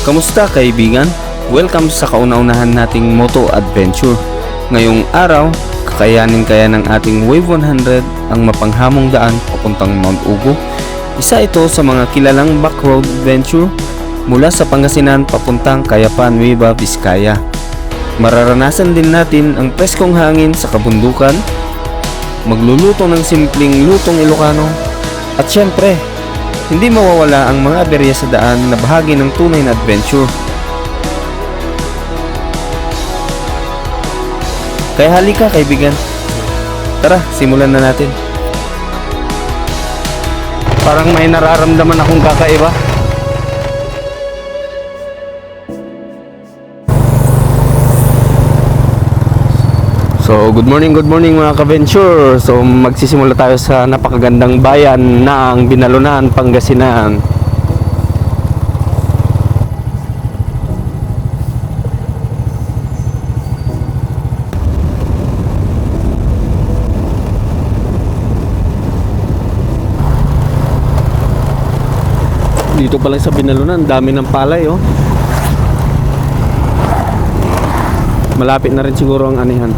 Kamusta kaibigan? Welcome sa kauna-unahan nating moto adventure. Ngayong araw, kakayanin kaya ng ating Wave 100 ang mapanghamong daan papuntang Mount Ugo. Isa ito sa mga kilalang backroad adventure mula sa Pangasinan papuntang Cayapan, Nueva Vizcaya. Mararanasan din natin ang preskong hangin sa kabundukan, magluluto ng simpleng lutong Ilocano, at syempre, hindi mawawala ang mga aberya sa daan na bahagi ng tunay na adventure. Kaya halika kaibigan, tara simulan na natin. Parang may nararamdaman akong kakaiba. So, good morning mga ka-venture. So, magsisimula tayo sa napakagandang bayan na ang Binalunan, Pangasinan. Dito pa lang sa Binalunan, dami ng palay, oh. Malapit na rin siguro ang anihan.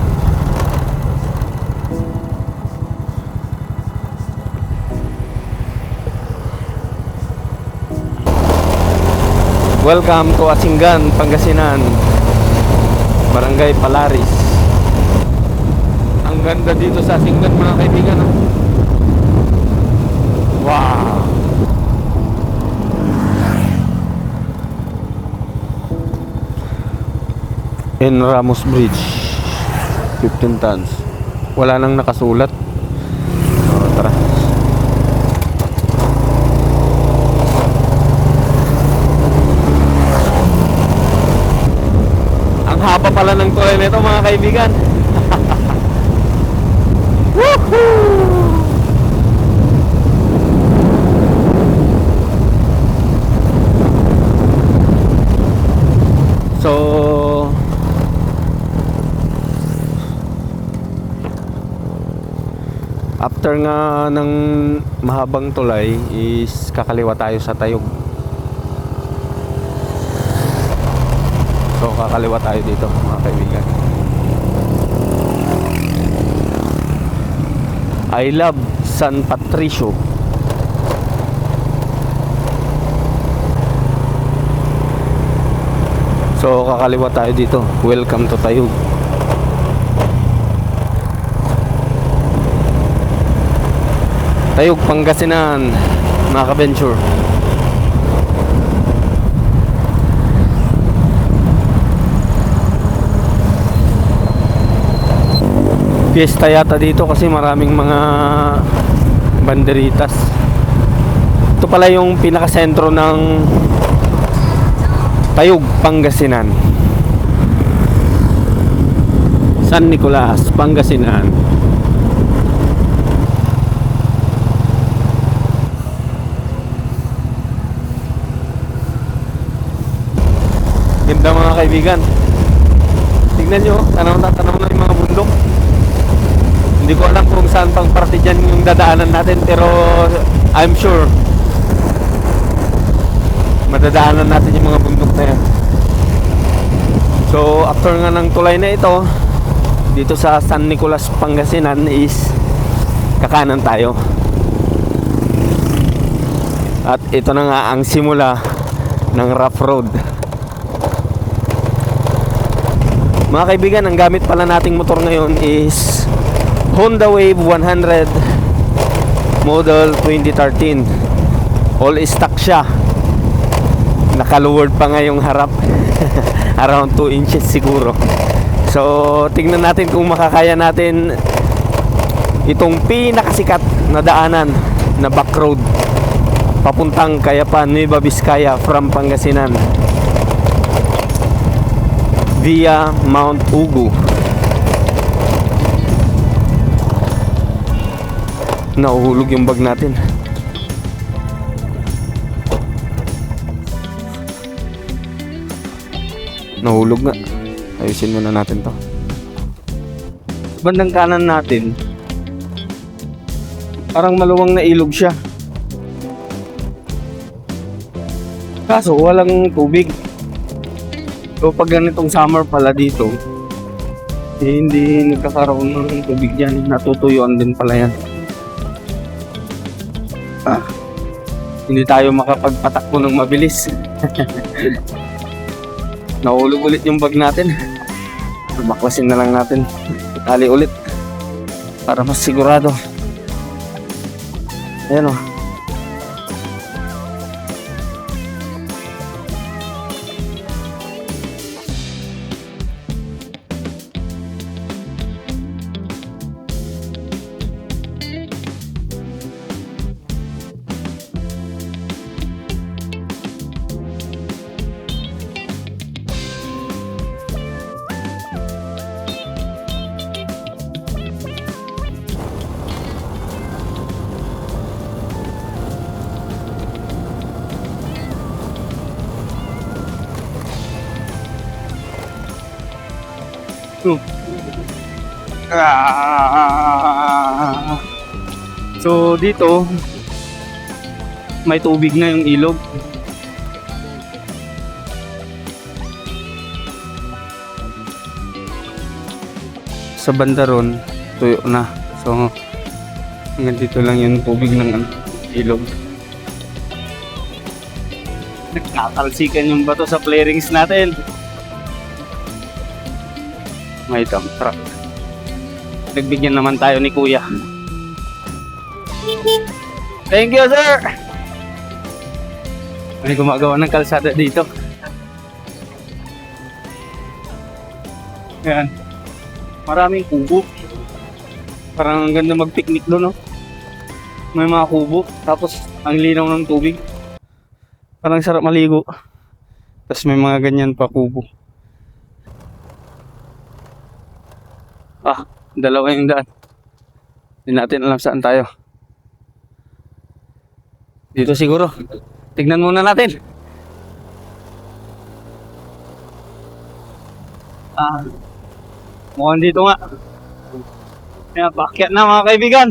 Welcome to Asingan, Pangasinan, Barangay Palaris. Ang ganda dito sa Asingan mga kaibigan, oh. Wow! En Ramos Bridge, 15 tons. Wala nang nakasulat. Tara. Haba pala ng tulay nito mga kaibigan. Woohoo! So after nga ng mahabang tulay is kakaliwa tayo sa Tayog. So kakaliwa tayo dito mga kaibigan. I love San Patricio. So kakaliwa tayo dito. Welcome to Tayog. Tayog, Pangasinan mga ka-venture. Fiesta yata dito kasi maraming mga banderitas. Ito pala yung pinakasentro ng Tayog, Pangasinan. San Nicolas, Pangasinan. Ganda mga kaibigan. Tignan nyo, tanaw na yung mga bundok. Hindi ko alam kung saan pang parte dyan yung dadaanan natin, pero I'm sure madadaanan natin yung mga bundok na yan. So after nga ng tulay na ito dito sa San Nicolas, Pangasinan is kakanan tayo. At ito na nga ang simula ng rough road. Mga kaibigan, ang gamit pala nating motor ngayon is Honda Wave 100 model 2013. All stock siya. Naka-lowered pa nga yung harap. Around 2 inches siguro. So tingnan natin kung makakaya natin itong pinakasikat na daanan na back road papuntang Cayapan, Nueva Vizcaya from Pangasinan via Mount Ugo. Nahuhulog yung bag natin. Nahulog nga. Ayusin muna natin to. Bandang kanan natin, parang maluwang na ilog siya. Kaso walang tubig. So pag ganitong summer pala dito, hindi nagkakaroon ng tubig yan. Natutuyuan din pala yan. Hindi tayo makapagpatakbo ng mabilis. Nahulog ulit yung bag natin. Baklasin na lang natin. Itali ulit. Para mas sigurado. Ayan o. So dito may tubig na yung ilog. Sa banda ron tuyo na. So hanggang dito lang yung tubig ng ilog. Nagkatalsikan yung bato sa flarings natin. May dump truck. Nagbigyan naman tayo ni Kuya. Thank you, sir! May gumagawa ng kalsada dito. Ayan. Maraming kubo. Parang ang ganda mag-picnic doon, no? May mga kubo. Tapos, ang linaw ng tubig. Parang sarap maligo. Tapos may mga ganyan pa kubo. Dalawa yung daan. Hindi natin alam saan tayo. Dito siguro. Tignan muna natin. Mukhang dito nga. Kaya paakyat na mga kaibigan.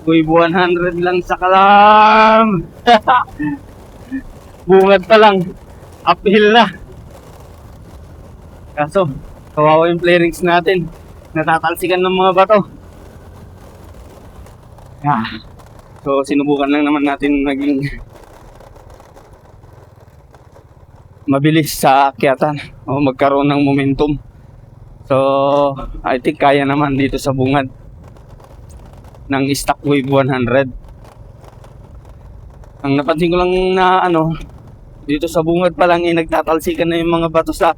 Wave 100 lang sa kalam. Bungad pa lang. Uphill na. Kaso, kawawa yung flarings natin. Natatalsikan ng mga bato. So, sinubukan lang naman natin naging mabilis sa akyatan o magkaroon ng momentum. So, I think kaya naman dito sa bungad ng stock wave 100. Ang napansin ko lang na dito sa bungad pa lang nagtatalsikan na yung mga bato sa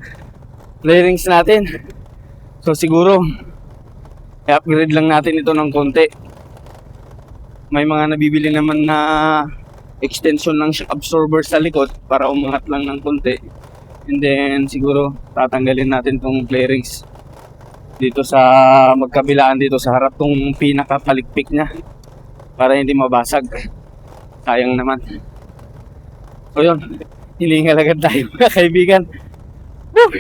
flarings natin. So siguro i-upgrade lang natin ito ng konti. May mga nabibili naman na extension ng shock absorber sa likod para umangat lang ng konti. And then siguro tatanggalin natin tong flarings dito sa magkabilaan dito sa harap, tong pinakapalikpik niya para hindi mabasag. Sayang naman. So yun, hilingal agad tayo mga kaibigan. Woo!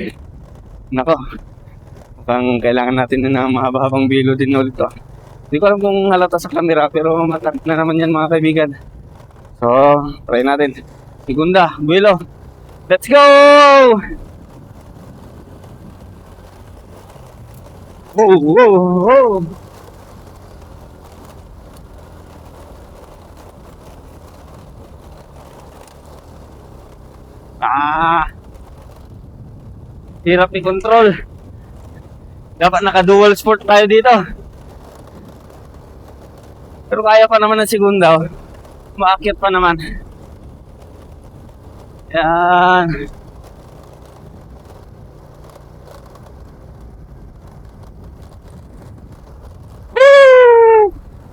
Nako, mukhang kailangan natin na mahabang bilo din ulit to. Hindi ko alam kung halata sa camera pero matat na naman yan mga kaibigan. So, try natin. Segunda, buwelo. Let's go! Whoa, whoa, whoa. Hirap i-control. Dapat naka-dual sport tayo dito. Pero kaya pa naman ng segunda. Maakyat pa naman. Yan.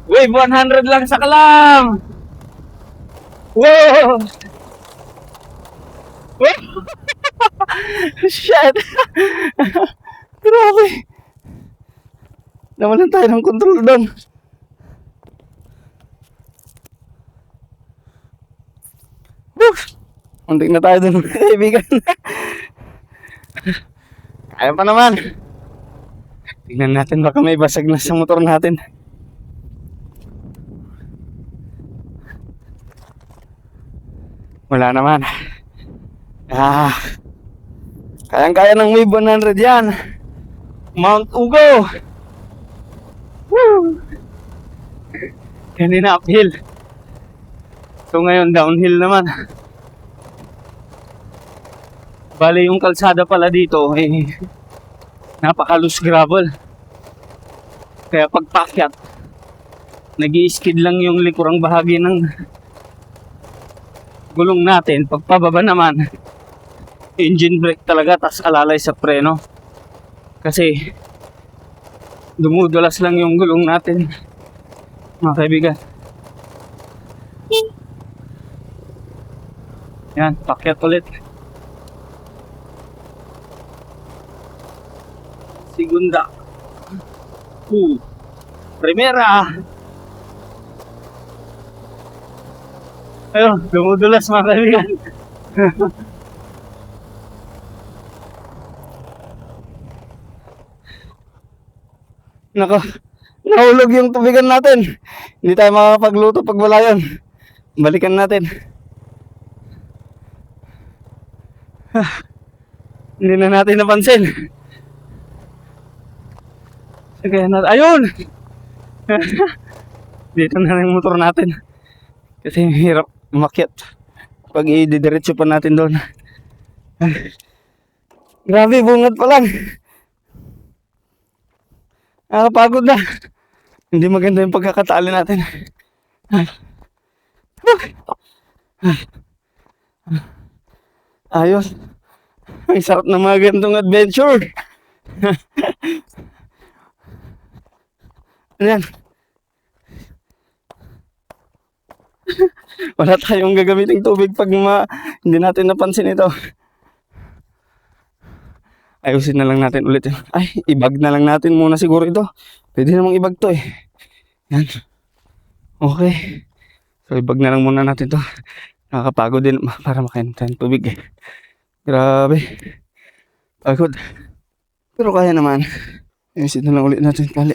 Wave 100 lang sa kalam. Wow. Shit. Grabe. Nawalan tayo ng control doon. Muntik na tayo doon, kaibigan. Kaya pa naman. Tingnan natin baka may basag na sa motor natin. Wala naman. Ah, kayang-kaya ng Wave 100 yan. Mount Ugo. Woo! Kanina uphill. So ngayon downhill naman. Bali yung kalsada pala dito napaka-loose gravel. Kaya pag paakyat, nag-i-skid lang yung likurang bahagi ng gulong natin. Pag pababa naman, engine brake talaga, tas alalay sa preno. Kasi dumudulas lang yung gulong natin, mga kaibigan. Yan, paakyat ulit. Segunda. Primera. Ayun, dumudulas mga kaibigan. Nako, nahulog yung tubigan natin. Hindi tayo makakapagluto pag wala yan. Balikan natin. Hindi na natin napansin. Kaya natin, ayun! Dito na yung motor natin. Kasi hirap umakyat. Pag i-diretso pa natin doon. Grabe, bungad pa lang. Nakapagod na. Hindi maganda yung pagkakatali natin. Ayos. Ang sarap ng mga ganitong adventure. Ayan. Wala tayong gagamiting tubig pag hindi natin napansin ito. Ayusin na lang natin ulit. Ay, ibag na lang natin muna siguro ito. Pwede namang ibag to eh. Yan. Okay. So, ibag na lang muna natin to. Nakakapagod din para makain tayong tubig eh. Grabe. Pagod. Pero kaya naman. Ayusin na lang ulit natin tali.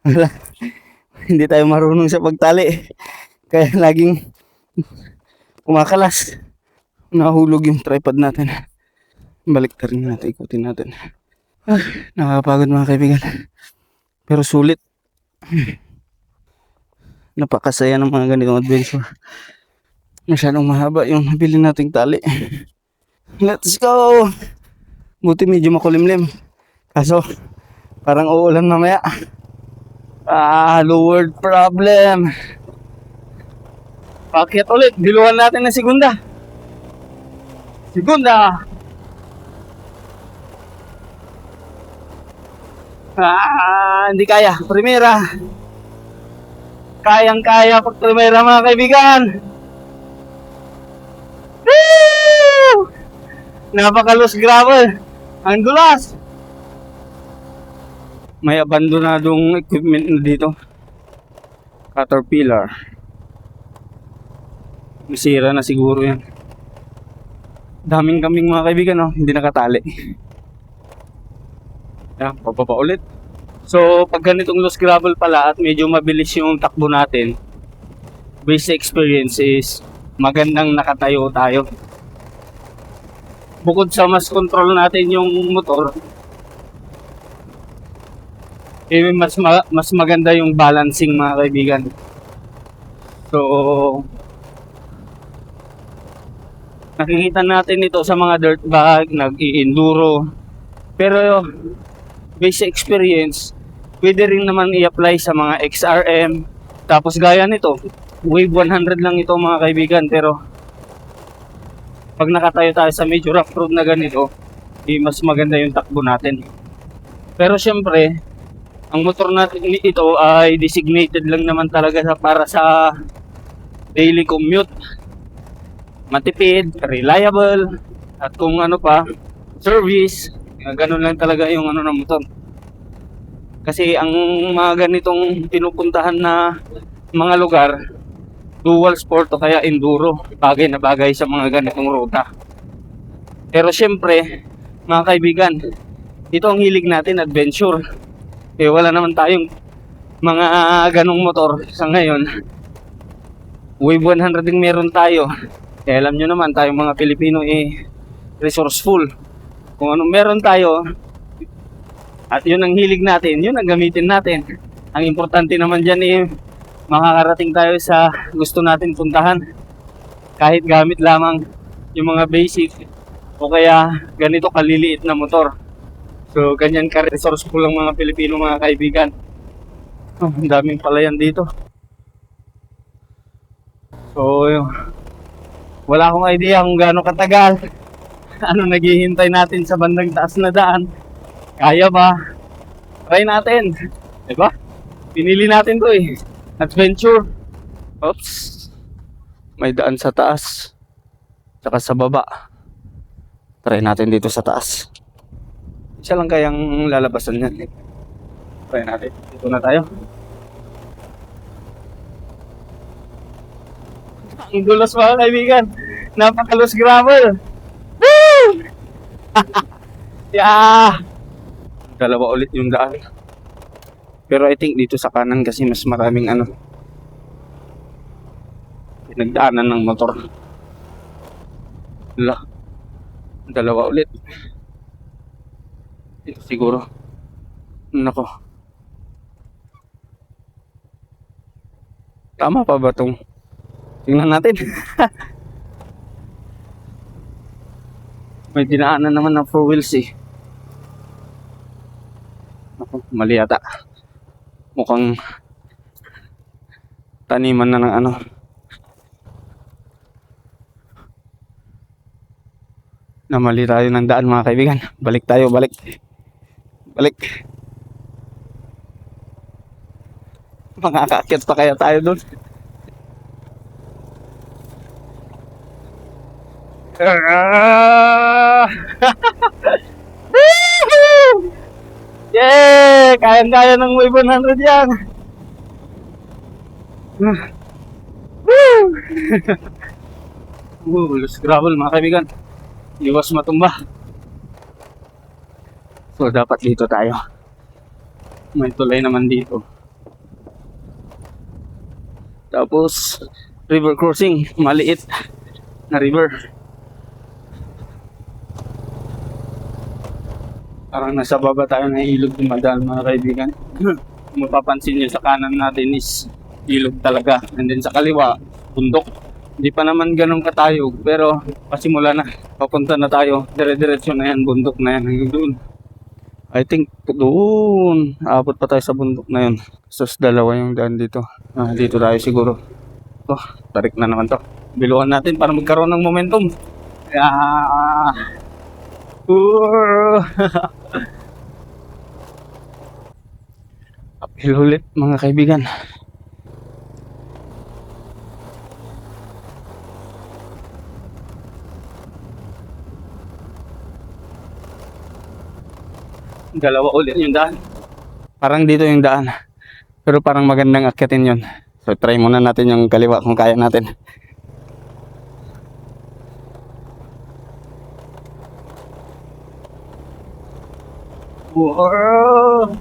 Wala. Hindi tayo marunong sa pagtali. Kaya laging kumakalas. Nahulog yung tripod natin. Balik na rin natin. Ikutin natin. Nakakapagod mga kaibigan. Pero sulit. Napakasaya ng mga ganitong adventure. Masyadong mahaba yung nabili nating tali. Let's go! Buti medyo makulimlim. Kaso parang uulan mamaya. Lowered problem. Pakyat ulit. Diluhan natin na segunda. Segunda. Hindi kaya. Primera. Kayang-kaya pag primera mga kaibigan. Woo! Napaka-loose gravel. Ang dulas. May abandonadong equipment na dito. Caterpillar. Masira na siguro yan. Daming kambing mga kaibigan, no? Hindi nakatali. Yan, pababa ulit. So, pag ganitong loose gravel pala at medyo mabilis yung takbo natin, basic experience is magandang nakatayo tayo. Bukod sa mas control natin yung motor, mas maganda yung balancing mga kaibigan. So, nakikita natin ito sa mga dirt bike, nag-i-enduro. Pero basic experience, pwede rin naman i-apply sa mga XRM. Tapos gaya nito, Wave 100 lang ito mga kaibigan. Pero pag nakatayo tayo sa medyo rough road na ganito, mas maganda yung takbo natin. Pero syempre, ang motor natin ito ay designated lang naman talaga para sa daily commute. Matipid, reliable, at kung ano pa, service. Ganun lang talaga yung ano ng motor. Kasi ang mga ganitong pinupuntahan na mga lugar, dual sport o kaya enduro, bagay na bagay sa mga ganitong ruta. Pero syempre, mga kaibigan, ito ang hilig natin, adventure. Wala naman tayong mga ganong motor sa ngayon. Wave 100 din meron tayo. Eh, alam nyo naman, tayong mga Pilipino resourceful. Kung anong meron tayo, at yun ang hilig natin, yun ang gamitin natin. Ang importante naman dyan makakarating tayo sa gusto natin puntahan. Kahit gamit lamang yung mga basic o kaya ganito kaliliit na motor. So, ganyan ka-resourceful ang mga Pilipino, mga kaibigan. Oh, ang daming palayan dito. So, wala akong idea kung gaano katagal. Ano naghihintay natin sa bandang taas na daan. Kaya ba? Try natin. Diba? Pinili natin to Adventure. Oops. May daan sa taas. Tsaka sa baba. Try natin dito sa taas. Isa lang kayang lalabasan yan. Try natin. Dito na tayo. Ang dulos mga kaibigan. Napakalos gravel. Woo! Yeah! Dalawa ulit yung daan. Pero I think dito sa kanan kasi mas maraming pinagdaanan ng motor. Dalawa ulit. Ito siguro. Nako. Tama pa ba itong? Tingnan natin. May dinaanan naman ng 4 wheels Ako, mali yata. Mukhang taniman na ng Namali tayo ng daan mga kaibigan. Balik tayo, balik. Balik. Makakaakyat pa kaya tayo doon? Yeah! Kayang-kaya ng Wave 100 yan. Loose gravel mga kaibigan. Iwas matumba. So dapat dito tayo. May tulay naman dito. Tapos river crossing, maliit na river. Parang nasa baba tayo ng ilog dumadaan mga kaibigan. Kung mapapansin nyo sa kanan natin is ilog talaga. And then sa kaliwa, bundok. Hindi pa naman ganun katayog, pero pasimula na. Papunta na tayo. Dire-diretso na yan, bundok na yan hanggang doon. I think doon. Aabot pa tayo sa bundok na yun. So dalawa yung daan dito. Dito tayo siguro. Tarik na naman to. Biluhan natin para magkaroon ng momentum. Uphill ulit mga kaibigan. Dalawa ulit yung daan. Parang dito yung daan. Pero parang magandang akyatin yun. So try muna natin yung kaliwa kung kaya natin. Wow!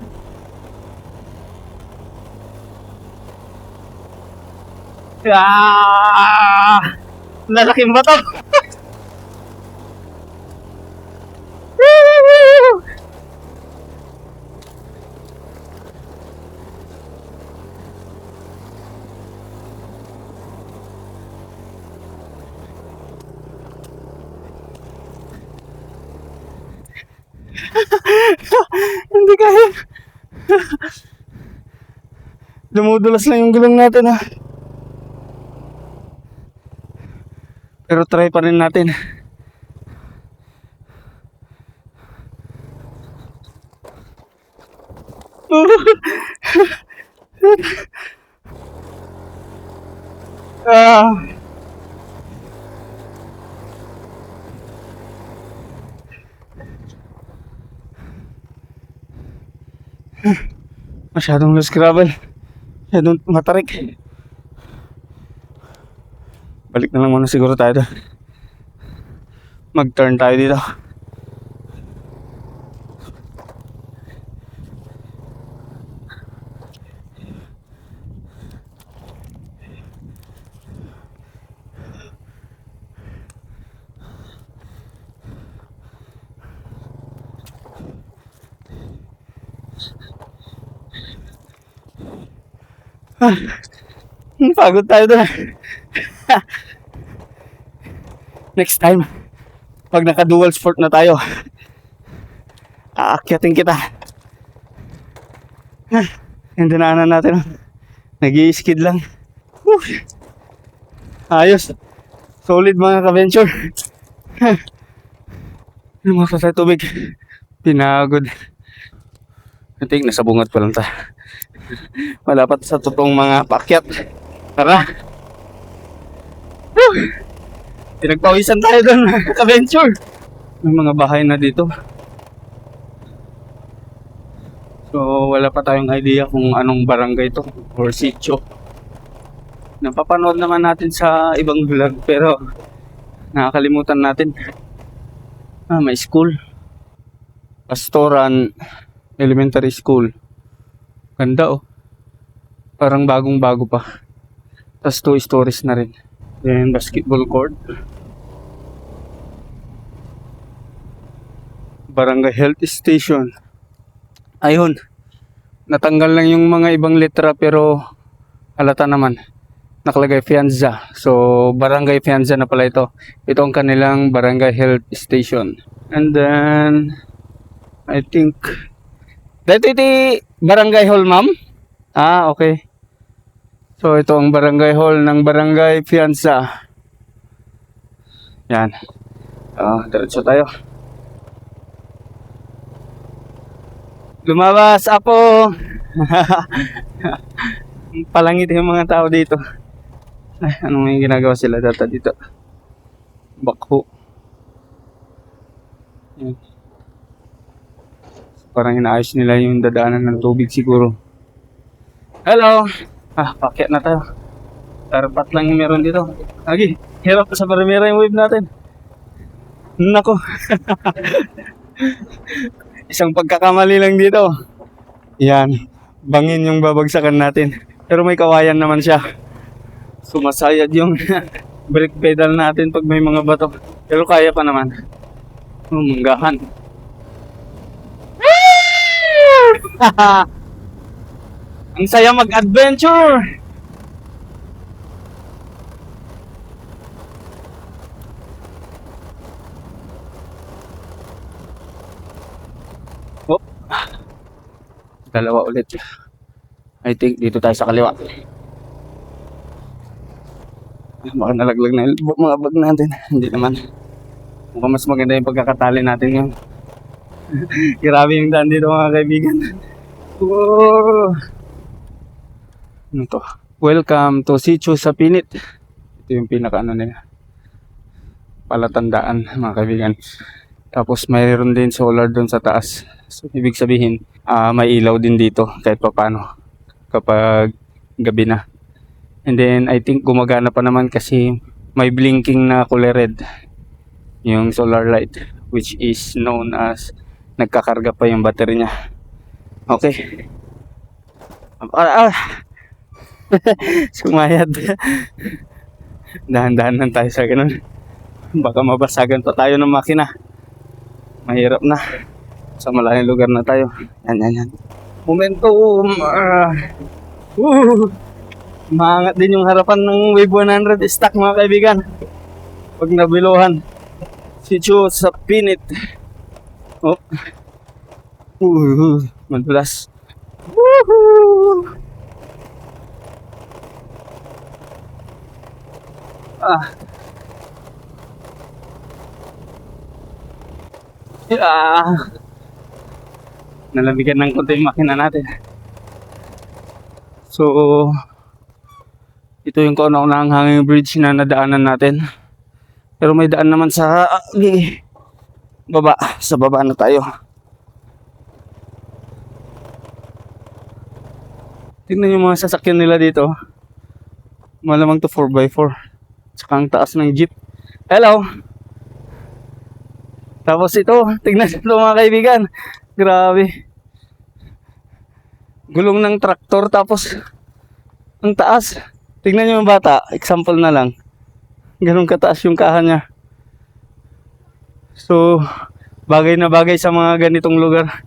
Lalaking bato! Hindi kaya. Dumudulas lang yung gulong natin Pero try pa rin natin. Masyadong loose gravel. Masyadong matarik. Balik na lang muna siguro tayo doon. Mag-turn tayo dito. Pagod tayo doon. Next time, pag naka-dual sport na tayo, aakyatin kita. Yung dinaanan natin, nag-i-skid lang. Whew. Ayos. Solid mga ka-venture. Lumakas sa tubig. Pinagod. I think nasa bungat pa lang ta. Wala pa sa totoong mga paakyat. Tara. Whew. Pinagpawisan tayo doon mga ka-venture. May mga bahay na dito. So wala pa tayong idea kung anong barangay to or sitio. Napapanood naman natin sa ibang vlog pero nakakalimutan natin. May school. Pastoran Elementary School. Ganda oh. Parang bagong-bago pa. Tapos 2 stories na rin. Then basketball court. Barangay Health Station. Ayun. Natanggal lang yung mga ibang letra pero halata naman. Nakalagay Fianza. So Barangay Fianza na pala ito. Ito ang kanilang Barangay Health Station. And then I think dito iti Barangay Hall, ma'am? Okay. So ito ang Barangay Hall ng Barangay Fianza. Yan. Diretso tayo. Lumabas, apo! Palangit yung mga tao dito. Ay, anong yung ginagawa sila data dito? Bakho. Yan. Parang inaayos nila yung dadaanan ng tubig siguro. Hello! Pakyat na tayo. Tarpat lang yung meron dito. Lagi, hirap sa parimera yung wave natin. Nako. Isang pagkakamali lang dito. Yan. Bangin yung babagsakan natin. Pero may kawayan naman siya. Sumasayad yung brake pedal natin pag may mga bato. Pero kaya pa naman. Manggahan. Ang saya mag-adventure! Oh. Dalawa ulit. I think dito tayo sa kaliwa. Baka nalaglag na yung mga bag natin. Hindi naman. Mukhang mas maganda yung pagkakatali natin ngayon. Grabe yung daan dito mga kaibigan. Whoa. Ano to? Welcome to Sitio sa Pinit. Ito yung pinaka nila. Palatandaan mga kaibigan. Tapos mayroon din solar doon sa taas. So ibig sabihin, may ilaw din dito kahit pa paano kapag gabi na. And then I think gumagana pa naman kasi may blinking na kulay red yung solar light, which is known as nagkakarga pa yung battery niya. Okay. Sumayad. Dahan-dahan lang tayo sa ganun. Baka mabasagan pa tayo ng makina. Mahirap na. Sa malayong lugar na tayo. Yan. Momentum. Maangat din yung harapan ng Wave 100 stock mga kaibigan. Pag nabiluhan. Sitio sa Pinit. Madulas. Woohoo! Nalamigan ng konti yung makina natin. So ito yung kauna-unahang hanging bridge na nadaanan natin. Pero may daan naman sa baba. Sa baba na tayo. Tingnan yung mga sasakyan nila dito. Malamang to 4x4. Tsaka ang taas ng jeep. Hello! Tapos ito, tingnan ito mga kaibigan. Grabe. Gulong ng traktor tapos ang taas. Tingnan nyo yung bata. Example na lang. Ganun kataas yung kahan niya. So, bagay na bagay sa mga ganitong lugar.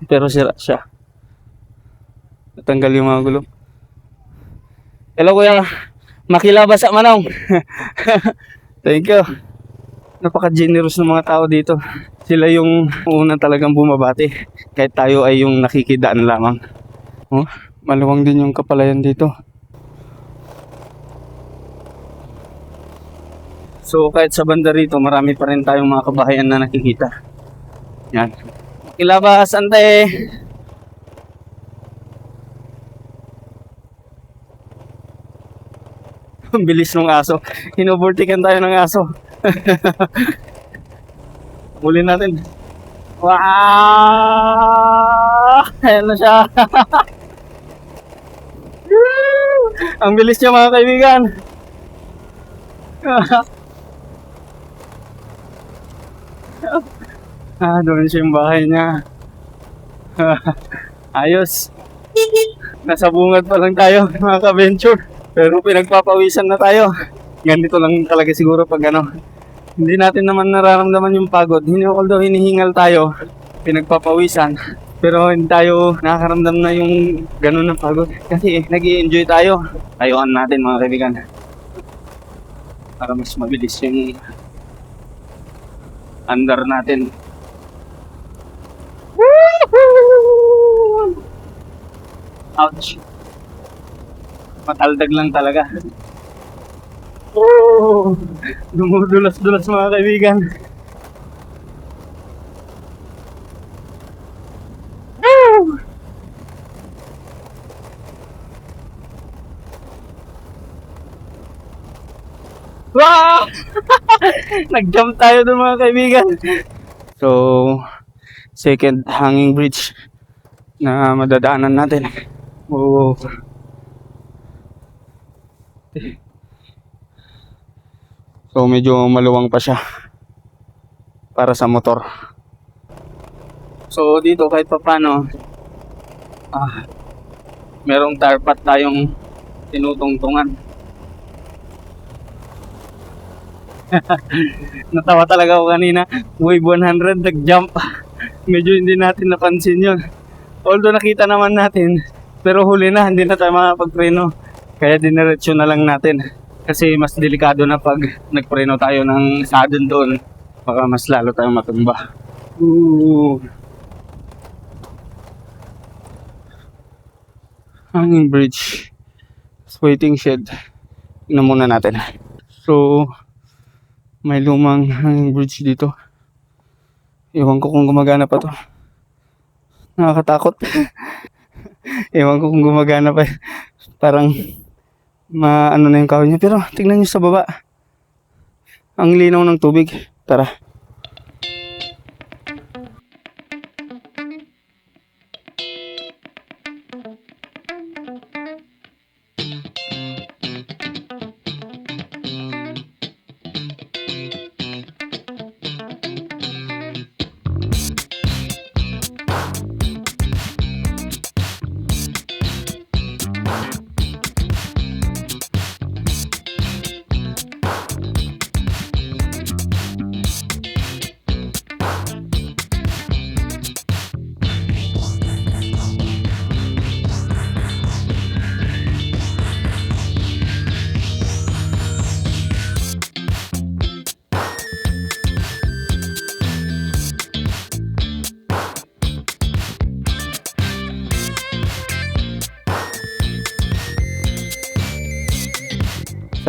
Pero sira siya. Natanggal yung mga gulong. Hello kuya, makilabas sa manong. Thank you. Napaka-generous ng mga tao dito. Sila yung una talagang bumabati. Kahit tayo ay yung nakikidaan lamang. Oh, maluwang din yung kapalayan dito. So kahit sa banda rito, marami pa rin tayong mga kabahayan na nakikita. Yan. Makilabas, ante! Ang bilis ng aso. Hinovertikan tayo ng aso. Muli natin. Wow! Ayan na siya. Ang bilis niya mga kaibigan. Doon siya yung bahay niya. Ayos. Nasa bungad pa lang tayo mga ka-venture. Pero pinagpapawisan na tayo. Ganito lang talaga siguro pag ano. Hindi natin naman nararamdaman yung pagod. Although hinihingal tayo, pinagpapawisan. Pero hindi tayo nakakaramdam na yung ganun ng pagod. Kasi nag-i-enjoy tayo. Tayuan natin mga kaibigan. Para mas mabilis yung andar natin. Ouch. Mataldag lang talaga. Oh, dumudulas-dulas mga kaibigan. Wow! Nag-jump tayo doon mga kaibigan. So, second hanging bridge na madadaanan natin. Oh. So medyo maluwang pa siya para sa motor. So dito kahit pa paano merong tarpat tayong tinutungtungan. Natawa talaga ako kanina. Wave 100 nag-jump. Medyo hindi natin napansin yun. Although nakita naman natin, pero huli na, hindi na tayo makapagpreno. Kaya diniretso na lang natin. Kasi mas delikado na pag nagpreno tayo ng sudden doon. Baka mas lalo tayong matumba. Hanging bridge. Waiting shed. Tingnan muna natin. So, may lumang hanging bridge dito. Ewan ko kung gumagana pa to. Nakakatakot. Ewan ko kung gumagana pa. Parang maano na yung kahoy niya. Pero tingnan nyo sa baba. Ang linaw ng tubig. Tara.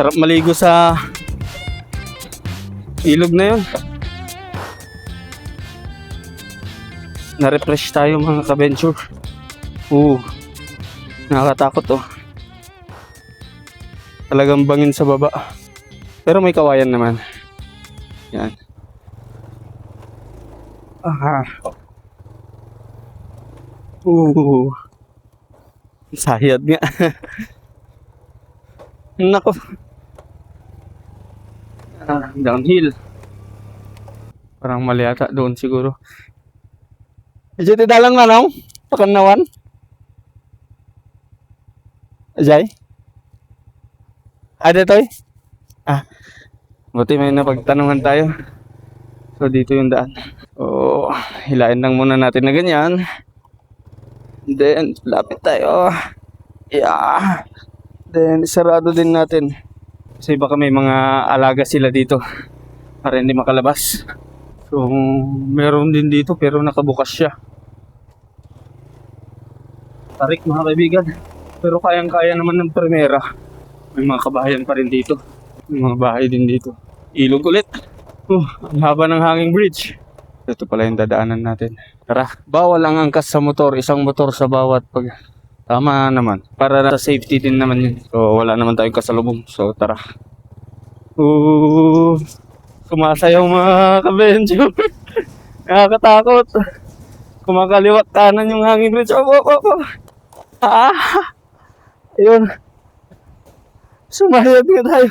Sarap maligo sa ilog na yun. Na-refresh tayo mga ka-venture. Nakakatakot to. Talagang bangin sa baba. Pero may kawayan naman. Yan. Sayad nga. Nako. Downhill. Parang mali ata doon siguro. Ito dalang manong? Pakanawan? Ajay? Ada toy? Buti may napagtanungan tayo. So dito yung daan. Hilain lang muna natin na ganyan. Then, lapit tayo. Yeah. Then, sarado din natin. Kasi baka may mga alaga sila dito para hindi makalabas. So, meron din dito pero nakabukas siya. Tarik mga kaibigan. Pero kayang-kaya naman ng primera. May mga kabahayan pa rin dito. May mga bahay din dito. Ilog ulit. Ang haba ng hanging bridge. Ito pala yung dadaanan natin. Tara. Bawal ang angkas sa motor. Isang motor sa bawat pag... Tama naman. Para sa safety din naman yun. So, wala naman tayong kasalubong. So, tara. Sumasayaw mga kabenjo. Nakakatakot. Kumakaliwat kanan yung hanging bridge. Ayun. Sumayad nga tayo.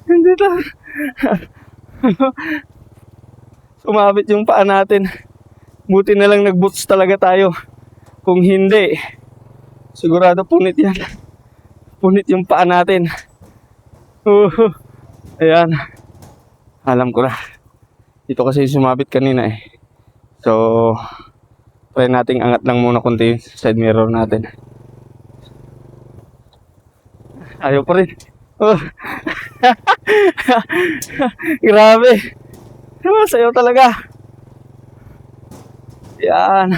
Hindi tayo. Sumabit yung paa natin. Buti na lang nag-boots talaga tayo. Kung hindi, sigurado punit yan. Punit yung paa natin. Ayan. Alam ko na. Dito kasi sumabit kanina eh. So, try nating angat lang muna konti yung side mirror natin. Ayaw pa rin. Grabe. Sayo talaga. Yan.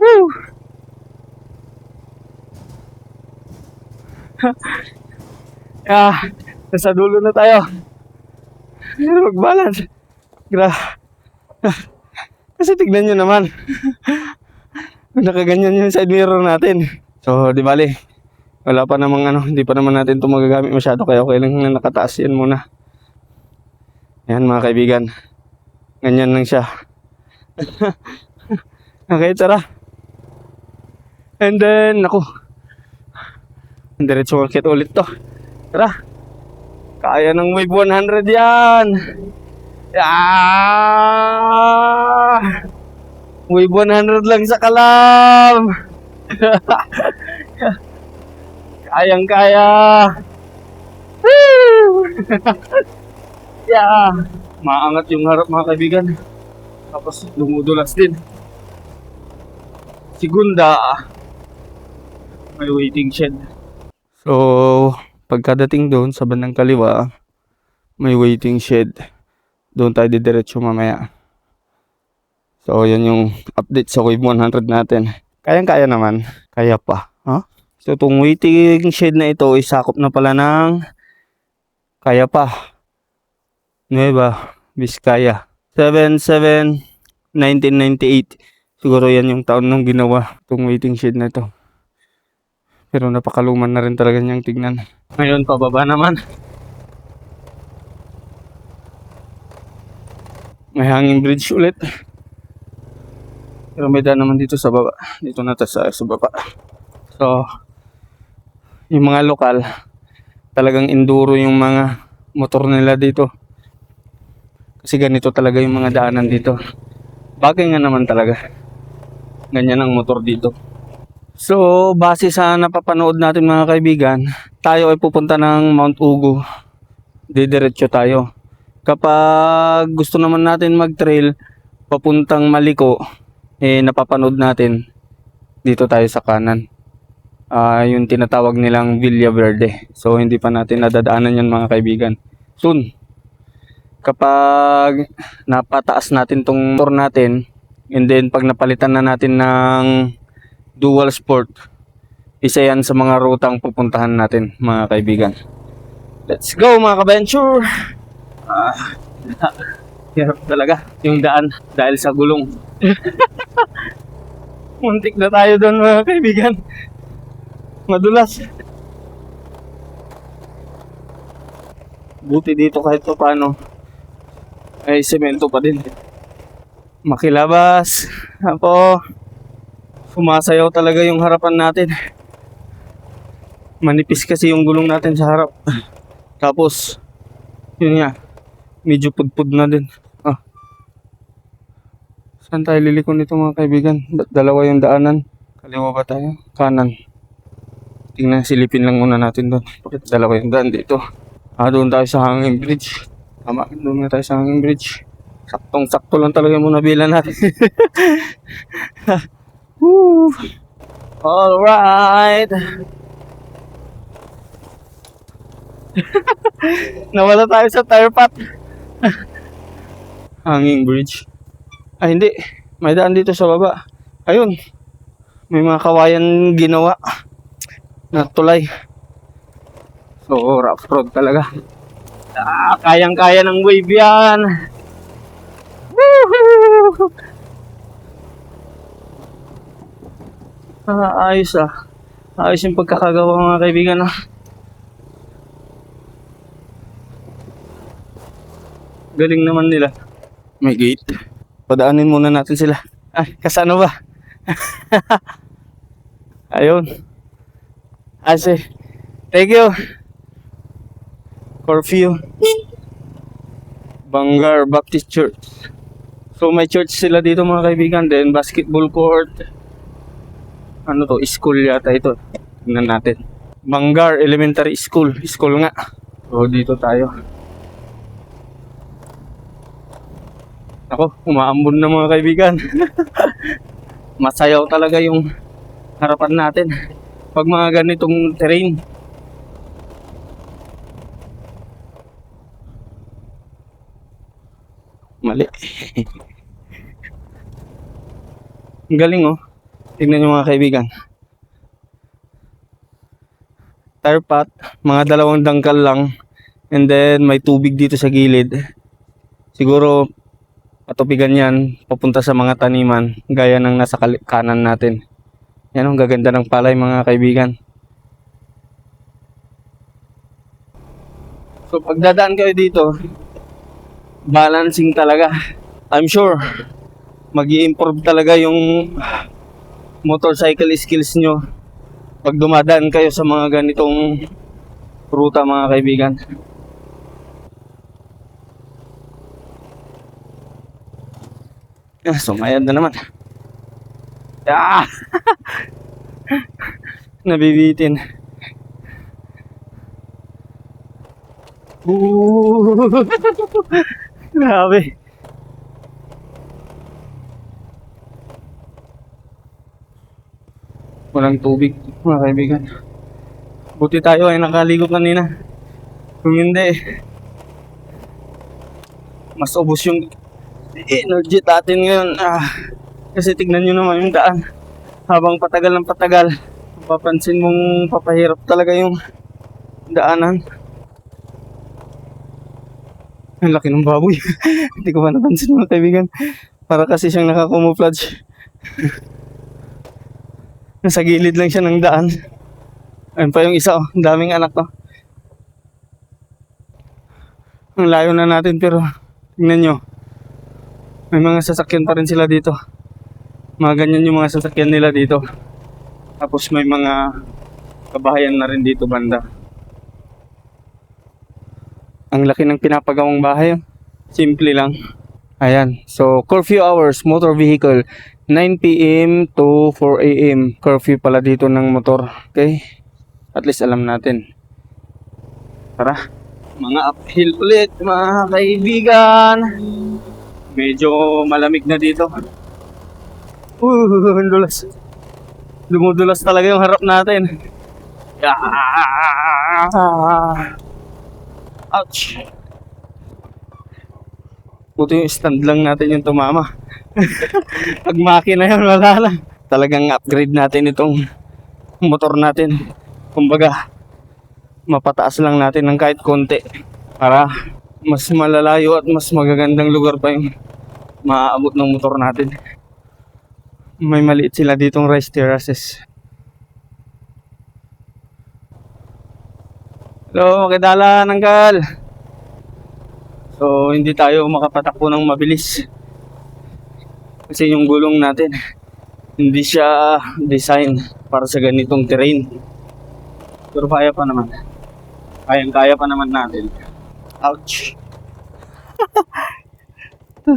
Woo! Nasa dulo na tayo. Mag-balance. Kasi tignan nyo naman. Nakaganyan yung side mirror natin. So, di bali. Wala pa namang hindi pa naman natin ito magagamit masyado. Kaya okay lang na nakataas yan muna. Yan mga kaibigan. Ganyan lang siya. Okay, tara. And then, ako. Diretso market ulit to. Tara. Kaya ng Wave 100 yan. Wave 100 lang sa Kalam. Kayang-kaya. Yeah. Maangat yung harap mga kaibigan. Tapos dumudulas din. Segunda. May waiting shed. So, pagkadating doon sa bandang kaliwa, may waiting shed. Doon tayo didiretso mamaya. So, yan yung update sa Wave 100 natin. Kayang-kaya naman. Kaya pa. Huh? So, itong waiting shed na ito ay sakop na pala ng kaya pa. Nueva Vizcaya. 7/7/1998. Siguro yan yung taon nung ginawa itong waiting shed na ito. Pero napakaluman na rin talaga niyang tignan. Ngayon, pababa naman. May hanging bridge ulit. Pero may daan naman dito sa baba. Dito na tayo sa baba. So, yung mga lokal, talagang enduro yung mga motor nila dito. Kasi ganito talaga yung mga daanan dito. Bagay nga naman talaga. Ganyan ang motor dito. So, base sa napapanood natin mga kaibigan, tayo ay pupunta ng Mount Ugo. Didiretso tayo. Kapag gusto naman natin mag-trail papuntang Maliko, napapanood natin dito tayo sa kanan. Yung tinatawag nilang Villa Verde. So, hindi pa natin nadadaanan yan mga kaibigan. Soon. Kapag napataas natin tong motor natin, and then pag napalitan na natin ng dual sport, isa yan sa mga rutang pupuntahan natin mga kaibigan. Let's go mga ka-venture! Hirap talaga yung daan dahil sa gulong. Muntik na tayo doon mga kaibigan. Madulas. Buti dito kahit pa paano ay semento pa din. Makilabas. Apo. Sumasayaw talaga yung harapan natin. Manipis kasi yung gulong natin sa harap. Tapos, yun nga, medyo pudpud na din. Saan tayo liliko nito mga kaibigan? Ba't dalawa yung daanan? Kaliwa ba tayo? Kanan. Tingnan, silipin lang muna natin doon. Bakit dalawa yung daan dito? Doon tayo sa hanging bridge. Tama, doon na tayo sa hanging bridge. Saktong-sakto lang talaga muna bilan natin. Woo! Alright. Nawala tayo sa tire pot. Hanging bridge. Ay, hindi. May daan dito sa baba. Ayun. May mga kawayan ginawa na tulay. So, rough road talaga. Kayang-kaya ng wave yan. Woohoo! Ayos ah. Ayos yung pagkakagawa mga kaibigan ah. Galing naman nila. May gate. Padaanin muna natin sila. Ay, kasano ba? Ayun. Ase. Thank you. Curfew. Bangar Baptist Church. So may church sila dito mga kaibigan. Then basketball court. Ano to? School yata ito. Tingnan natin. Bangar Elementary School. School nga. So dito tayo. Ako, umaambon na mga kaibigan. Masayaw talaga yung harapan natin pag mga ganitong terrain. Mali. Ang galing oh. Tingnan nyo mga kaibigan. Tire pot, mga 2 dangkal lang. And then may tubig dito sa gilid. Siguro patupigan yan papunta sa mga taniman gaya ng nasa kanan natin. Yan ang gaganda ng palay mga kaibigan. So pagdadaan kayo dito, balancing talaga. I'm sure mag-i-improve talaga yung motorcycle skills nyo pag dumadaan kayo sa mga ganitong ruta mga kaibigan. Sumayad na naman. Ah! Nabibitin. Grabe. Walang tubig mga kaibigan. Buti tayo ay nakaligo kanina. Kung hindi, mas ubos yung energy natin ngayon. Kasi tignan nyo naman yung daan. Habang patagal ng patagal, papansin mong papahirap talaga yung daanan. Ang laki ng baboy. Hindi ko pa napansin mga kaibigan. Para kasi siyang nakakamuflage. Nasa gilid lang siya ng daan. Ayun pa yung isa oh. Ang daming anak to. Ang layo na natin pero tingnan nyo. May mga sasakyan pa rin sila dito. Mga ganyan yung mga sasakyan nila dito. Tapos may mga kabahayan na rin dito banda. Ang laki ng pinapagawang bahay. Simple lang. Ayan. So, curfew hours, motor vehicle. 9 PM to 4 AM. Curfew pala dito ng motor. Okay? At least alam natin. Tara. Mga uphill ulit, mga kaibigan. Medyo malamig na dito. Ang dulas. Dumudulas talaga yung harap natin. Ouch. Buti yung stand lang natin yung tumama. Pag makina yun, wala lang. Talagang upgrade natin itong motor natin. Kumbaga, mapataas lang natin ng kahit konti para mas malalayo at mas magagandang lugar pa yung maaabot ng motor natin. May maliit sila ditong rice terraces. Hello, makidala Nanggal. So, hindi tayo makapatakbo ng mabilis. Kasi yung gulong natin, hindi siya design para sa ganitong terrain. Pero kaya pa naman. Kayang-kaya pa naman natin. Ouch!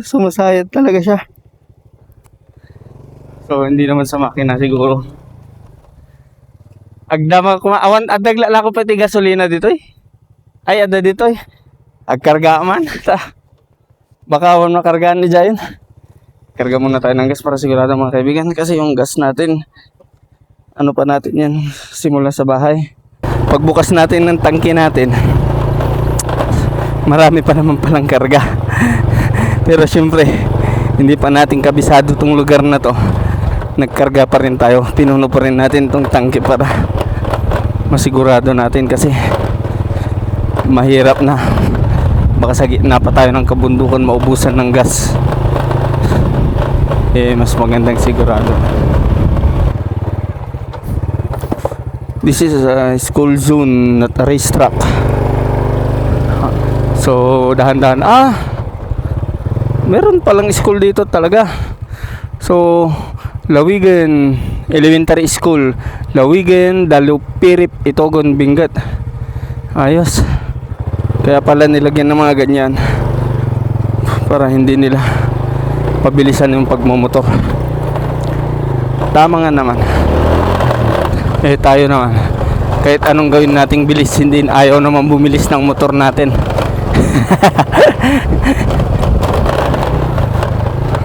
Sumasayad talaga siya. So, hindi naman sa makina siguro. Agdama kumaawan, adagla ko pati gasolina dito eh. Ay, ada dito eh. Agkarga man. Baka awan makargaan ni Jayon. Karga muna tayo ng gas para sigurado mga kaibigan. Kasi yung gas natin, ano pa natin yan, simula sa bahay. Pagbukas natin ng tangke natin, marami pa naman palang karga. Pero syempre, hindi pa natin kabisado tong lugar na to. Nagkarga pa rin tayo. Pinuno pa rin natin tong tangke para masigurado natin kasi mahirap na. Baka sa gitna pa tayo ng kabundukan maubusan ng gas. Mas magandang sigurado. This is a school zone, not a racetrack. So dahan-dahan. Meron palang school dito talaga. So Lawigan Elementary School, Lawigan, Dalupirip, Itogon, Benguet. Ayos. Kaya pala nilagyan ng mga ganyan para hindi nila pabilisan yung pagmumotor. Tama nga naman. Tayo naman, kahit anong gawin nating bilis, hindi ayaw naman bumilis ng motor natin.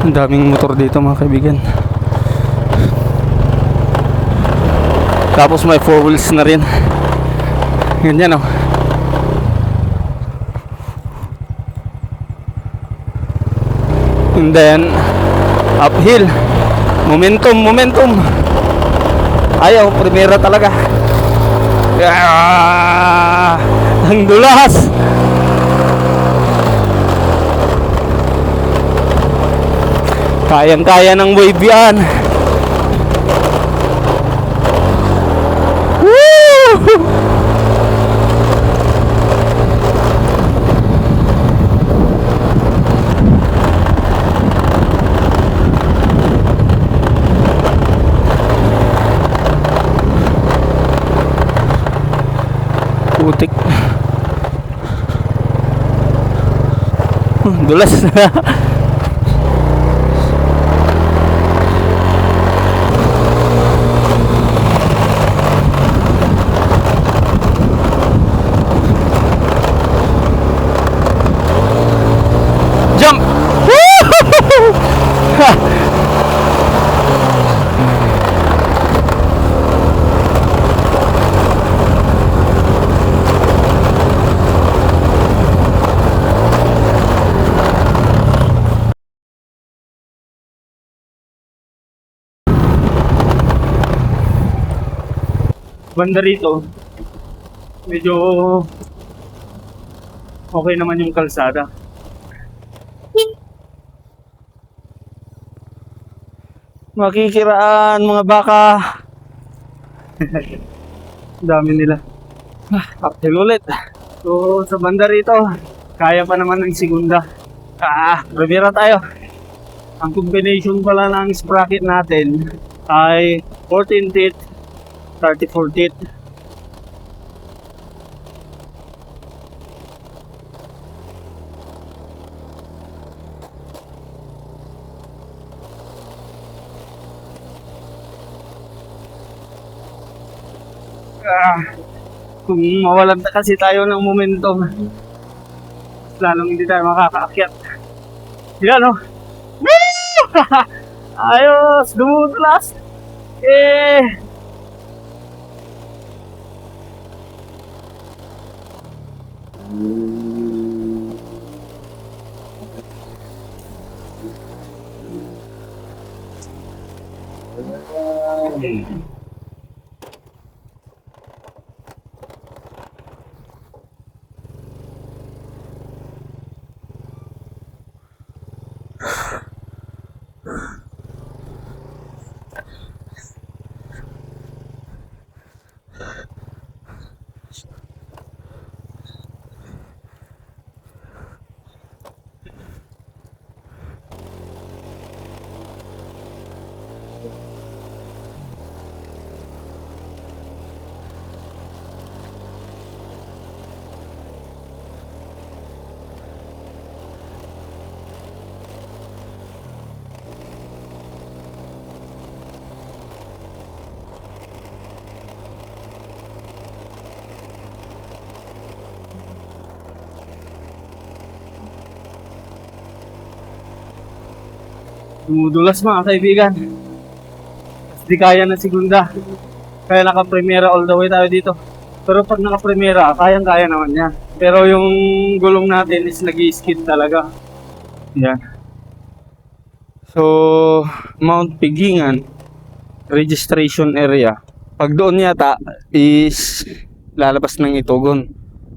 Ang daming motor dito mga kaibigan. Tapos may 4 wheels na rin. Ganyan oh. And then uphill. Momentum. Ayaw, primera talaga. Ang dulas. Kayang-kaya ng wave yan. Woo! Putik. Dulas. Jump. Banda rito, medyo okay naman yung kalsada. Makikiraan mga baka. Dami nila. Uphill ulit. So sa banda rito, kaya pa naman ng segunda. Primera tayo. Ang combination pala ng sprocket natin ay 14 teeth, 34 teeth. Kung mawalan na kasi tayo ng momentum, lalong hindi tayo makakaakyat. Yan o. Ayos, dumudulas. Dumudulas mga kaibigan. Di kaya na segunda. Kaya naka-primera all the way tayo dito. Pero pag naka-primera, kayang-kaya naman niya. Pero yung gulong natin is nag-skid talaga. Yan. So, Mount Pigingan registration area. Pag doon yata is lalabas ng Itugon.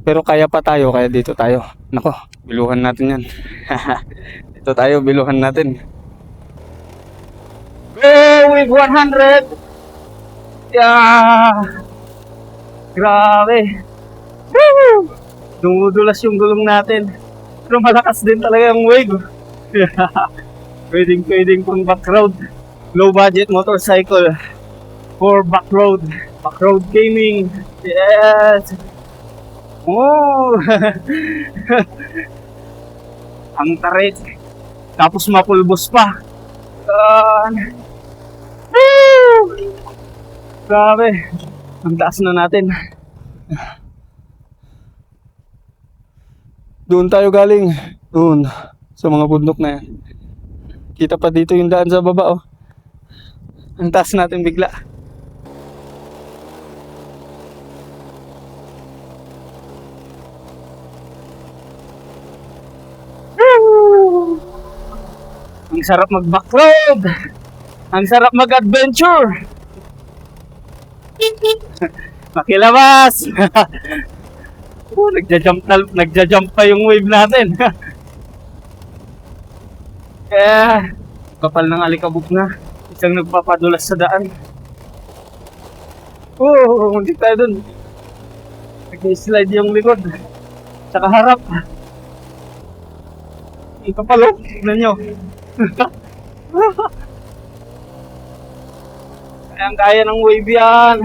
Pero kaya pa tayo, kaya dito tayo. Nako, biluhan natin yan. Dito tayo, biluhan natin. Go with 100! Yeah! Grabe! Woo! Dumudulas yung gulong natin. Pero malakas din talaga yung wave. Pwedeng pang backroad. Low budget motorcycle for backroad. Backroad gaming. Yes! Oh! Ang tarik. Tapos mapulbos pa. Woo! Grabe. Ang taas na natin. Doon tayo galing. Doon. Sa mga bundok na yan. Kita pa dito yung daan sa baba, oh. Ang taas natin bigla. Woo! Ang sarap mag-backroad. Ang sarap mag-adventure. Makilabas. Nagja-jump pa yung wave natin. Kapal ng alikabok na. Isang nagpapadulas sa daan. Hindi tayo dun. Nag-slide yung likod. Tsaka harap. Ang kapal, oh. Tignan nyo. Kayang-kaya ng wave yan.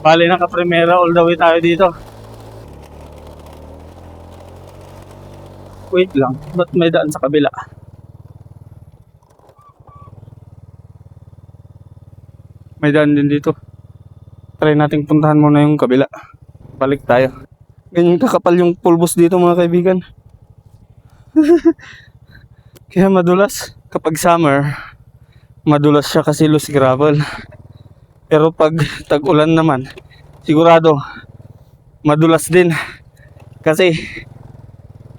Bali naka-primera all the way tayo dito. Wait lang, ba't may daan sa kabila? May daan din dito. Try nating puntahan muna yung kabila. Balik tayo. Ganyan kakapal yung pulbos dito mga kaibigan. Kaya madulas. Kapag summer, madulas siya kasi loose gravel. Pero pag tag-ulan naman, sigurado madulas din. Kasi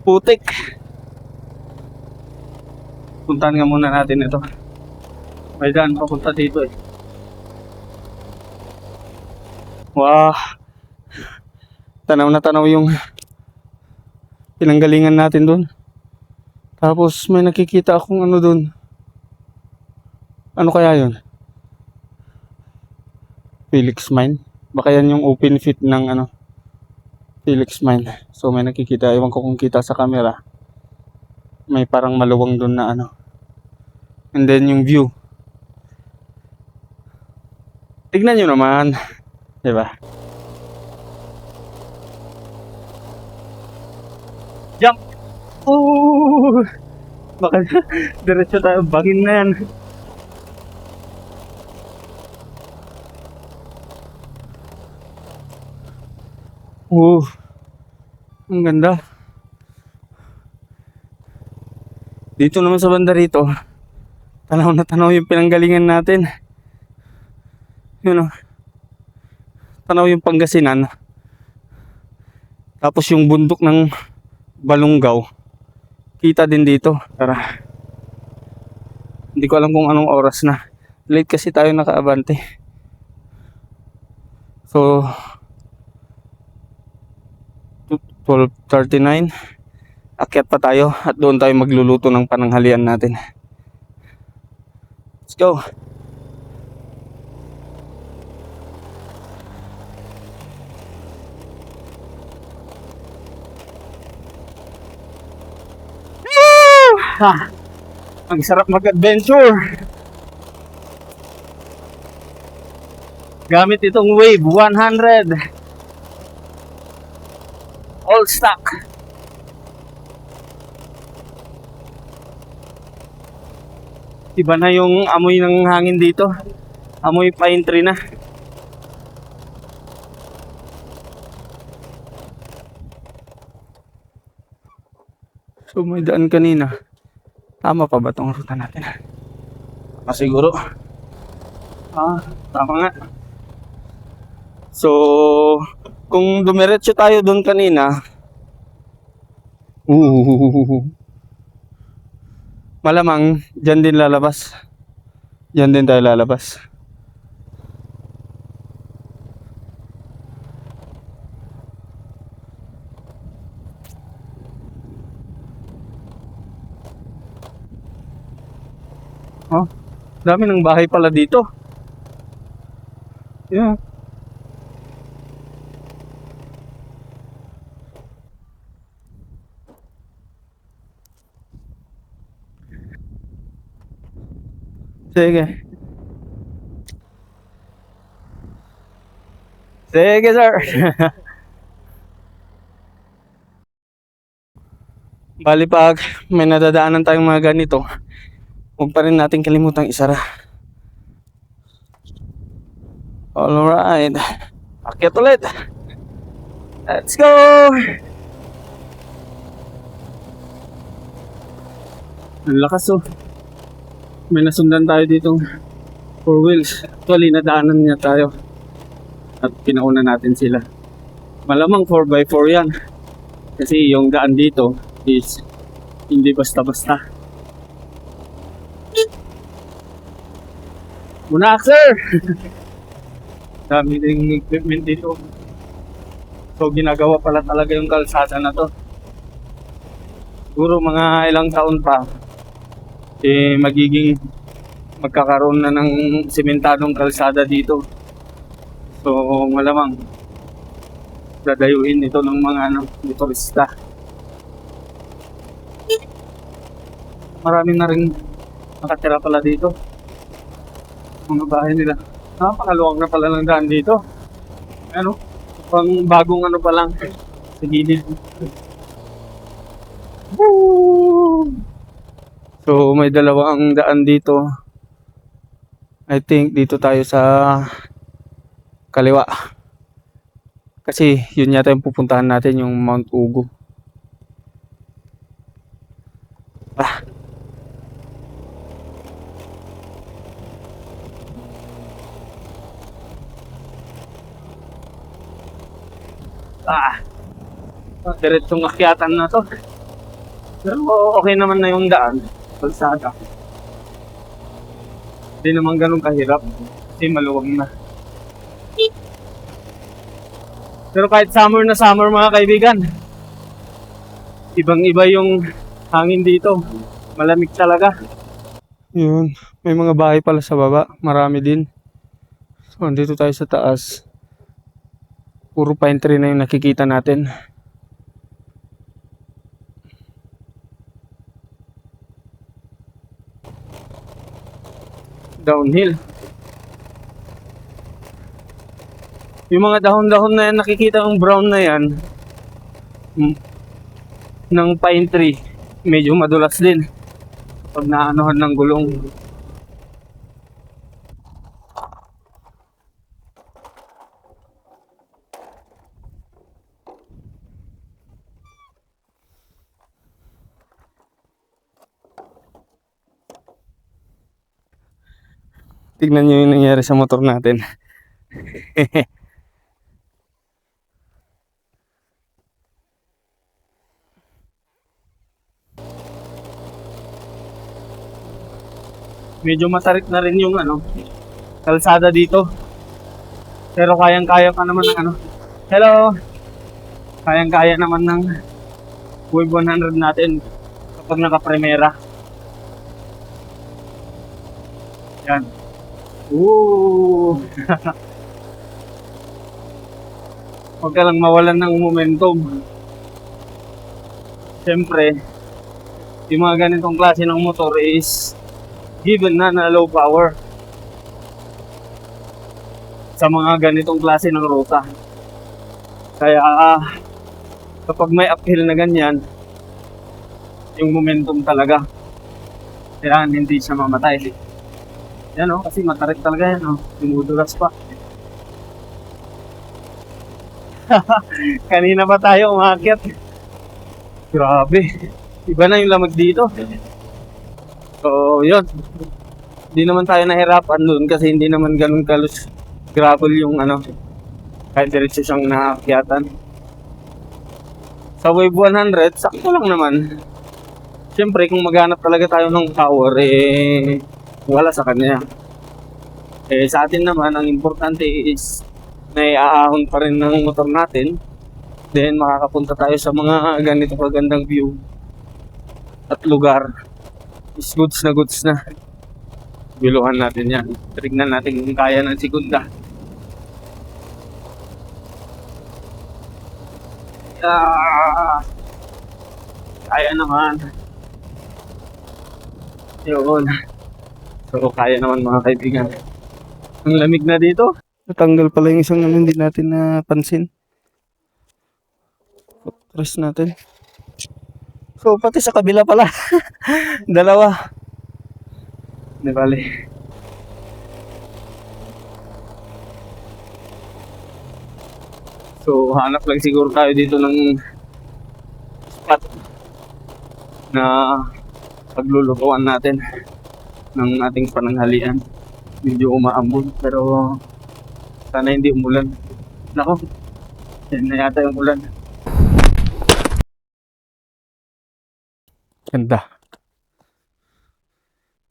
putik. Puntahan nga muna natin ito. May daan papunta dito eh. Wow. Tanaw na tanaw yung pinanggalingan natin dun. Tapos may nakikita akong ano dun. Ano kaya yun? Felix Mine. Baka yan yung open fit ng ano, Felix Mine. So may nakikita, ewan ko kung kita sa camera. May parang maluwang dun na ano. And then yung view. Tignan nyo naman. Diba? Jump! Oh! Baka diretso tayo, bagin na yan. Ang ganda. Dito naman sa banda rito, tanaw na tanaw yung pinanggalingan natin. Yun o. Tanaw yung Pangasinan. Tapos yung bundok ng Balungaw. Kita din dito. Tara. Hindi ko alam kung anong oras na. Late kasi tayo nakaabante. So 12:39. Akyat pa tayo at doon tayo magluluto ng pananghalian natin. Let's go. Ang sarap mag-adventure. Gamit itong Wave 100. All stock. Iba na yung amoy ng hangin dito. Amoy pine tree na. So may daan kanina. Tama pa ba tong ruta natin? Siguro. Tama nga. So, kung dumiretso tayo doon kanina, malamang dyan din lalabas. Dyan din tayo lalabas. Oh, dami ng bahay pala dito. Yeah. Sige. Sige, sir. Bali pag may nadadaanan tayong mga ganito, huwag pa rin natin kalimutang isara. Alright. Akyat ulit. Let's go! Ang lakas oh. May nasundan tayo ditong 4 wheels. Actually, nadaanan niya tayo. At pinauna natin sila. Malamang 4x4 yan. Kasi yung daan dito is hindi basta-basta. Muna, sir! Dami ding equipment dito. So ginagawa pala talaga yung kalsada na to. Siguro mga ilang taon pa magkakaroon na ng sementadong kalsada dito. So malamang dadayuhin ito ng mga motorista. Marami na rin nakatira pala dito. Mga bahay nila. Napakaluwag na pala ng daan dito. Ano? Pang bagong pa lang sa gilid. Woo! So may dalawang daan dito. I think dito tayo sa kaliwa. Kasi yun yata yung pupuntahan natin, yung Mount Ugo. Diretsong akyatan na to. Pero okay naman na yung daan. Kalsada. Hindi naman ganun kahirap. Kasi maluwag na. Pero kahit summer na summer mga kaibigan, ibang iba yung hangin dito. Malamig talaga. Yun. May mga bahay pala sa baba. Marami din. So andito tayo sa taas. Puro pine tree na yung nakikita natin. Downhill. Yung mga dahon-dahon na yan, nakikita kong brown na yan ng pine tree, medyo madulas din pag naanohan ng gulong. Tignan nyo yung nangyari sa motor natin. Medyo matarik na rin yung kalsada dito. Pero kayang-kaya pa naman ng Hello! Kayang-kaya naman ng Wave 100 natin kapag naka-primera. Yan. Ooh! Huwag ka lang mawalan ng momentum. Siyempre, yung mga ganitong klase ng motor is given na low power sa mga ganitong klase ng ruta. Kaya kapag may uphill na ganyan, yung momentum talaga, kaya hindi siya mamatay. Yan o, kasi matarik talaga yan o, dumudulas pa. Kanina pa tayo umakyat. Grabe. Iba na yung lamig dito. So, yun. Hindi naman tayo nahirapan doon kasi hindi naman ganun kalus gravel yung kahit diretso siyang naakyatan. Sa Wave 100, sakto lang naman. Siyempre, kung maghanap talaga tayo ng power, wala sa kanya. Sa atin naman, ang importante is naiaahon pa rin ng motor natin. Then makakapunta tayo sa mga ganito kagandang view at lugar. Is goods na. Biluhan natin yan. Tignan natin kung kaya ng segunda. Kaya naman. Yun. So kaya naman mga kaibigan. Ang lamig na dito. Natanggal pala yung isang hindi natin napansin. Press natin. So pati sa kabila pala. Dalawa. Di bali. So hanap lang siguro tayo dito ng spot na paglulutuan natin ng ating pananghalian. Medyo umaambon pero sana hindi umulan. Nako, yan na yata yung ulan. Ganda.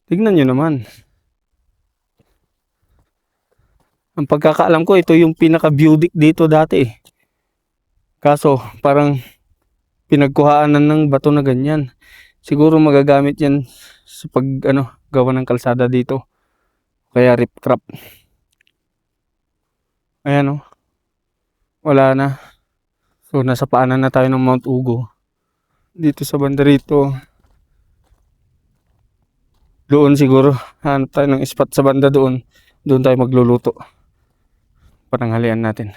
Tignan nyo naman. Ang pagkakaalam ko, ito yung pinaka-view deck dito dati eh. Kaso, parang pinagkuhaanan ng bato na ganyan. Siguro magagamit yan sa gawa ng kalsada dito. Kaya rip trap. Ayan o. Wala na. So nasa paanan na tayo ng Mount Ugo. Dito sa banda rito. Doon siguro. Hanap tayo ng spot sa banda doon. Doon tayo magluluto. Pananghalian natin.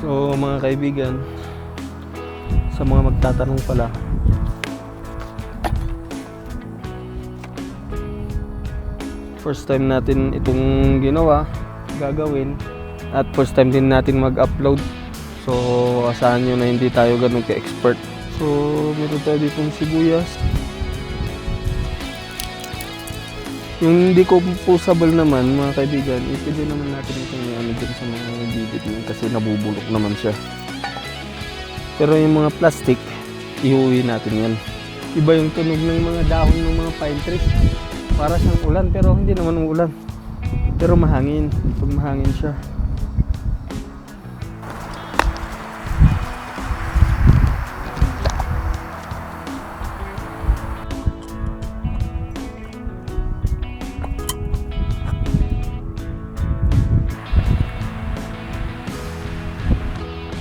So mga kaibigan, sa mga magtatanong pala, first time natin itong gagawin at first time din natin mag-upload. So asahan nyo na hindi tayo ganun ka-expert. So meron tayo ditong sibuyas. Yung hindi composable naman mga kaibigan, pwede naman natin itong dyan sa mga bibit yun kasi nabubulok naman siya. Pero yung mga plastic, iuwi natin yan. Iba yung tunog ng mga dahon ng mga pine trees. Para siyang ulan pero hindi naman ulan. Pero mahangin. Pag mahangin siya.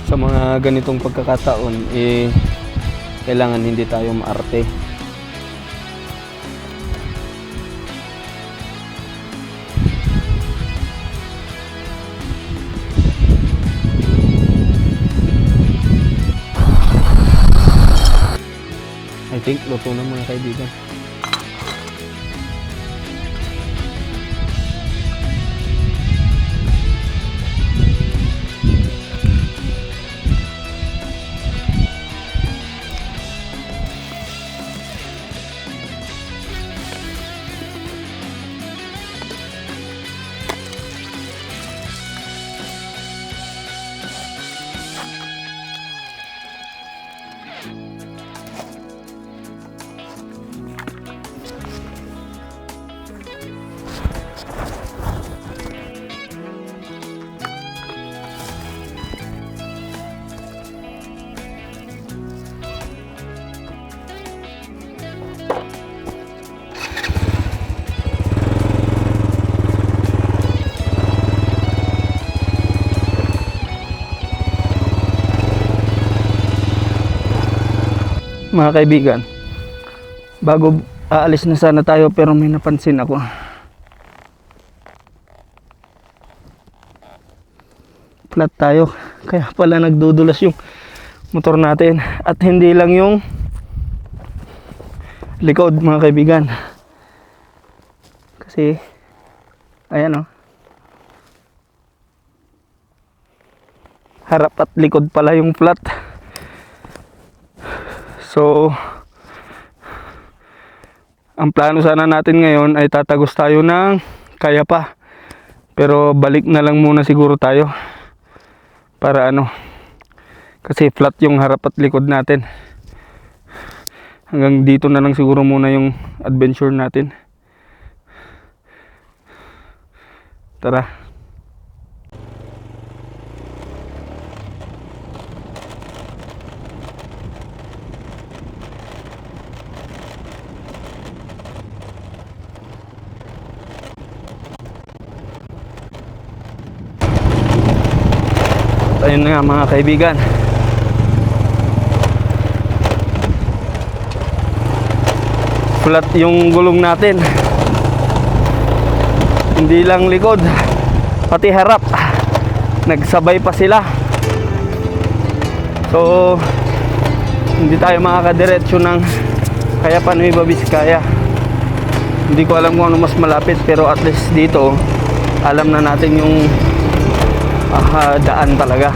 Sa mga ganitong pagkakataon kailangan hindi tayo maarte. I think luto na mga kaibigan. mga kaibigan. Bago aalis na sana tayo pero may napansin ako. Flat tayo. Kaya pala nagdudulas yung motor natin. At hindi lang yung likod mga kaibigan. Kasi ayan oh. Harap at likod pala yung flat. So ang plano sana natin ngayon ay tatagos tayo ng Kayapa. Pero balik na lang muna siguro tayo. Para ano, kasi flat yung harap at likod natin. Hanggang dito na lang siguro muna yung adventure natin. Tara. Ayun na nga mga kaibigan. Flat yung gulong natin. Hindi lang likod, pati harap. Nagsabay pa sila. So hindi tayo makakadiretso ng Kayapa Nueva Vizcaya. Hindi ko alam kung ano mas malapit, pero at least dito alam na natin yung daan talaga.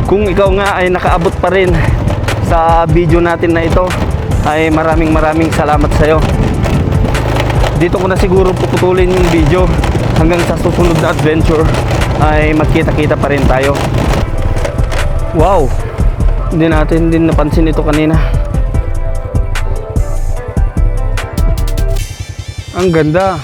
Kung ikaw nga ay nakaabot pa rin sa video natin na ito, ay maraming salamat sa iyo. Dito ko na siguro puputulin yung video. Hanggang sa susunod na adventure ay magkita-kita pa rin tayo. Wow, hindi natin din napansin ito kanina. Ang ganda.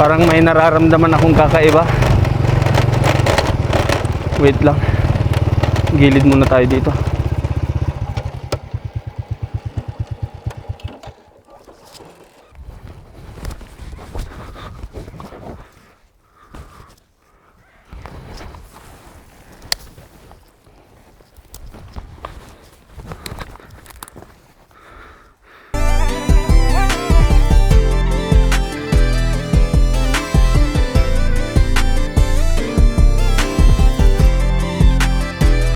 Parang may nararamdaman akong kakaiba. Wait lang. Gilid muna tayo dito.